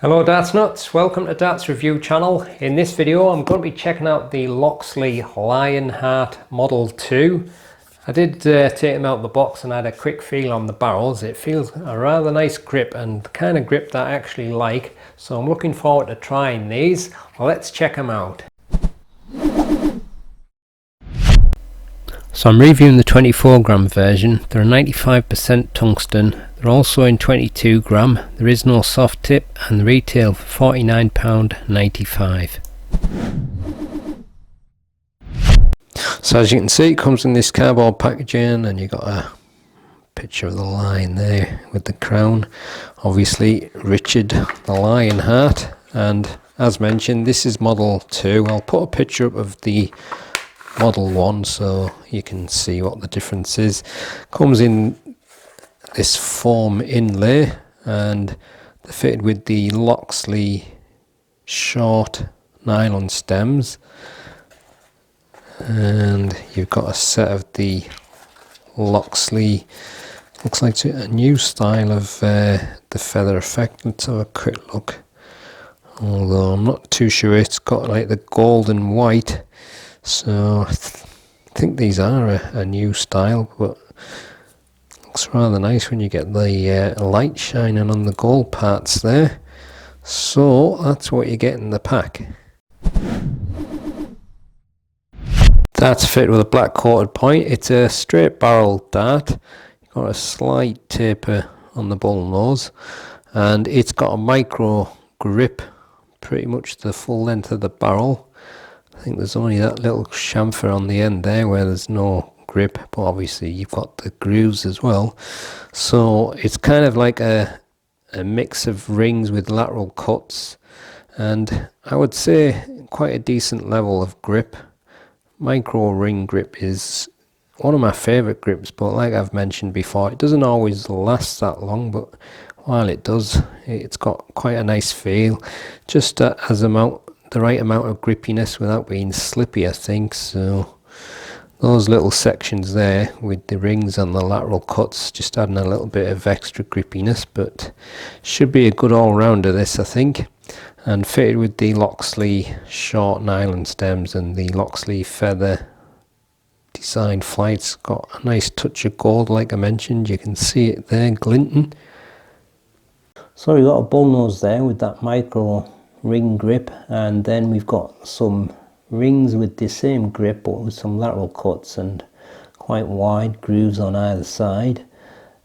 Hello Darts Nutz, welcome to Darts Review channel. In this video I'm going to be checking out the Loxley LIONHEART Model 2. I did take them out of the box and had a quick feel on the barrels. It feels a rather nice grip and the kind of grip that I actually like. So I'm looking forward to trying these. Well, let's check them out. So I'm reviewing the 24 gram version. They're 95% tungsten. They're also in 22 gram. There is no soft tip and the retail for £49.95. So as you can see, it comes in this cardboard packaging and you've got a picture of the lion there with the crown. Obviously Richard the Lionheart, and as mentioned this is model 2. I'll put a picture up of the model 1 so you can see what the difference is. Comes in this foam inlay and they're fitted with the Loxley short nylon stems, and you've got a set of the Loxley, looks like a new style of the feather effect. Let's have a quick look, although I'm not too sure. It's got like the gold and white, so I think these are a new style, but looks rather nice when you get the light shining on the gold parts there. So that's what you get in the pack. That's fitted with a black coated point. It's a straight barrel dart. You've got a slight taper on the bull nose, and it's got a micro grip pretty much the full length of the barrel. I think there's only that little chamfer on the end there where there's no grip, but obviously you've got the grooves as well. So it's kind of like a mix of rings with lateral cuts, and I would say quite a decent level of grip. Micro ring grip is one of my favourite grips, but like I've mentioned before, it doesn't always last that long, but while it does, it's got quite a nice feel. Just as the right amount of grippiness without being slippy, I think. So those little sections there with the rings and the lateral cuts just adding a little bit of extra grippiness, but should be a good all-rounder this, I think. And fitted with the Loxley short nylon stems and the Loxley feather design flights. Got a nice touch of gold like I mentioned, you can see it there glinting. So we've got a bull nose there with that micro ring grip, and then we've got some rings with the same grip but with some lateral cuts and quite wide grooves on either side,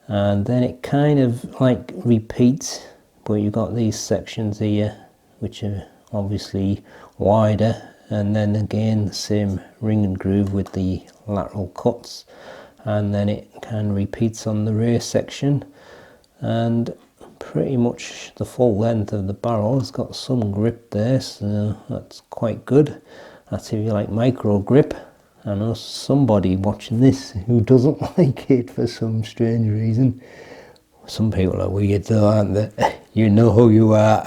and then it kind of like repeats, but you've got these sections here which are obviously wider, and then again the same ring and groove with the lateral cuts, and then it kind of repeats on the rear section, and pretty much the full length of the barrel has got some grip there, so that's quite good. That's if you like micro grip. I know somebody watching this who doesn't like it for some strange reason. Some people are weird though, aren't they? You know who you are.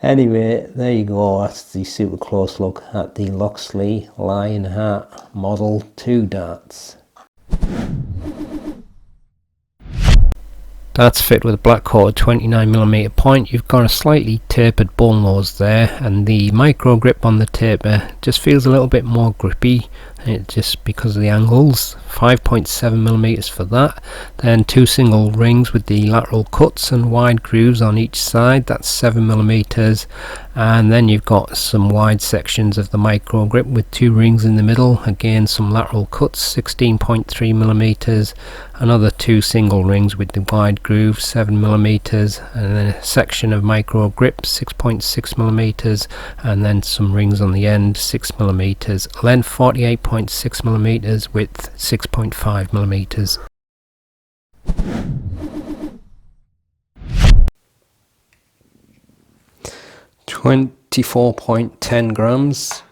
Anyway, there you go. That's the super close look at the Loxley LIONHEART Model 2 darts. That's fit with a black coated 29mm point. You've got a slightly tapered bull nose there, and the micro grip on the taper just feels a little bit more grippy, just because of the angles. 5.7mm for that. Then 2 single rings with the lateral cuts and wide grooves on each side. That's 7mm. And then you've got some wide sections of the micro grip with 2 rings in the middle. Again, some lateral cuts, 16.3mm. Another 2 single rings with the wide groove, 7mm, and then a section of micro grip, 6.6mm, and then some rings on the end, 6mm. Length 48.6mm, width 6.5mm. $24.10 grams.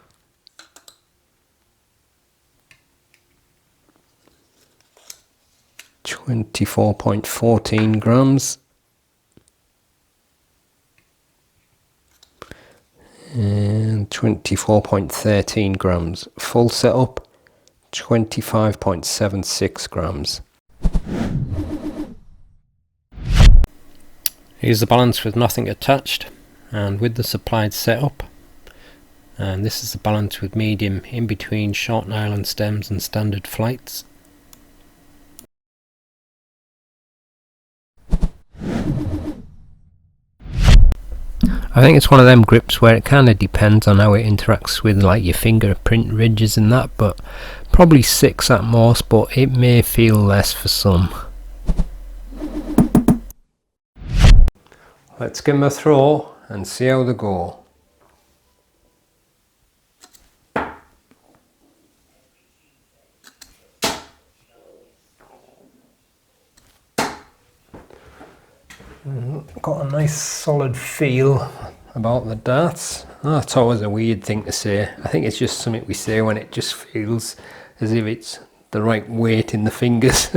$24.14 grams, and 24.13 grams. Full setup 25.76 grams. Here's the balance with nothing attached and with the supplied setup, and this is the balance with medium in between short nylon stems and standard flights. I think it's one of them grips where it kind of depends on how it interacts with like your fingerprint ridges and that, but probably 6 at most, but it may feel less for some. Let's give them a throw and see how they go. Got a nice solid feel about the darts. That's always a weird thing to say. I think it's just something we say when it just feels as if it's the right weight in the fingers.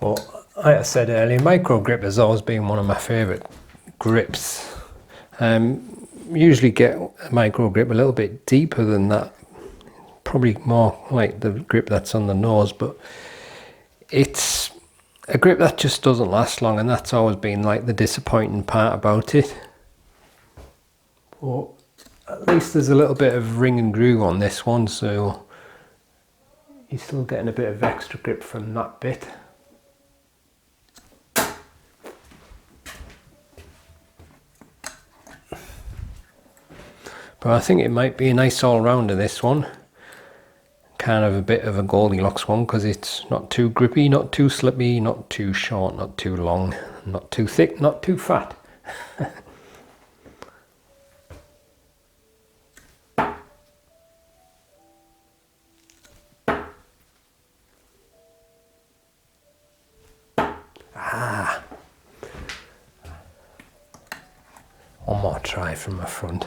But like I said earlier, micro grip has always been one of my favourite grips. Usually get a micro grip a little bit deeper than that, probably more like the grip that's on the nose, but it's a grip that just doesn't last long, and that's always been like the disappointing part about it. But at least there's a little bit of ring and groove on this one, so you're still getting a bit of extra grip from that bit. But I think it might be a nice all-rounder, this one. Kind of a bit of a Goldilocks one, because it's not too grippy, not too slippy, not too short, not too long, not too thick, not too fat. One more try from the front.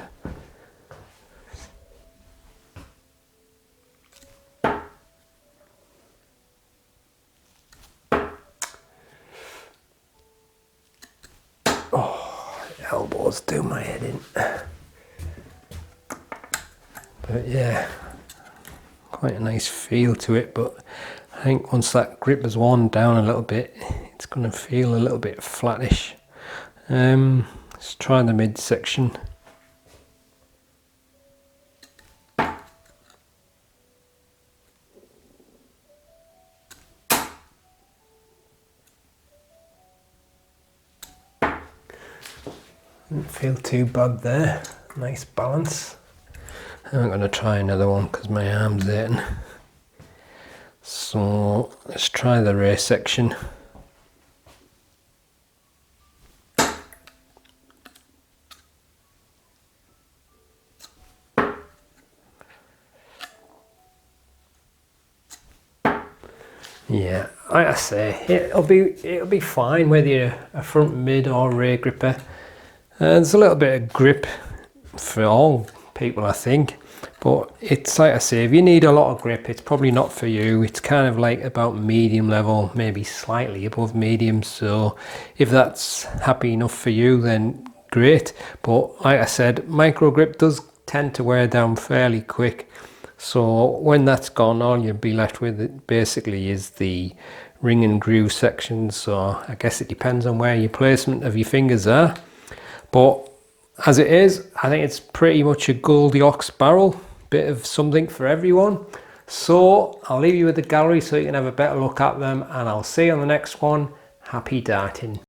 Elbows do my head in. But yeah, quite a nice feel to it, but I think once that grip has worn down a little bit, it's going to feel a little bit flattish. Let's try the midsection. Didn't feel too bad there. Nice balance. I'm going to try another one because my arm's hurting. So let's try the rear section. Yeah, like I say, it'll be fine whether you're a front, mid or rear gripper. There's a little bit of grip for all people, I think, but it's like I say, if you need a lot of grip, it's probably not for you. It's kind of like about medium level, maybe slightly above medium, so if that's happy enough for you, then great. But like I said, micro grip does tend to wear down fairly quick, so when that's gone, all you'll be left with it basically is the ring and groove section. So I guess it depends on where your placement of your fingers are. But as it is, I think it's pretty much a Goldilocks barrel, bit of something for everyone. So I'll leave you with the gallery so you can have a better look at them, and I'll see you on the next one. Happy darting.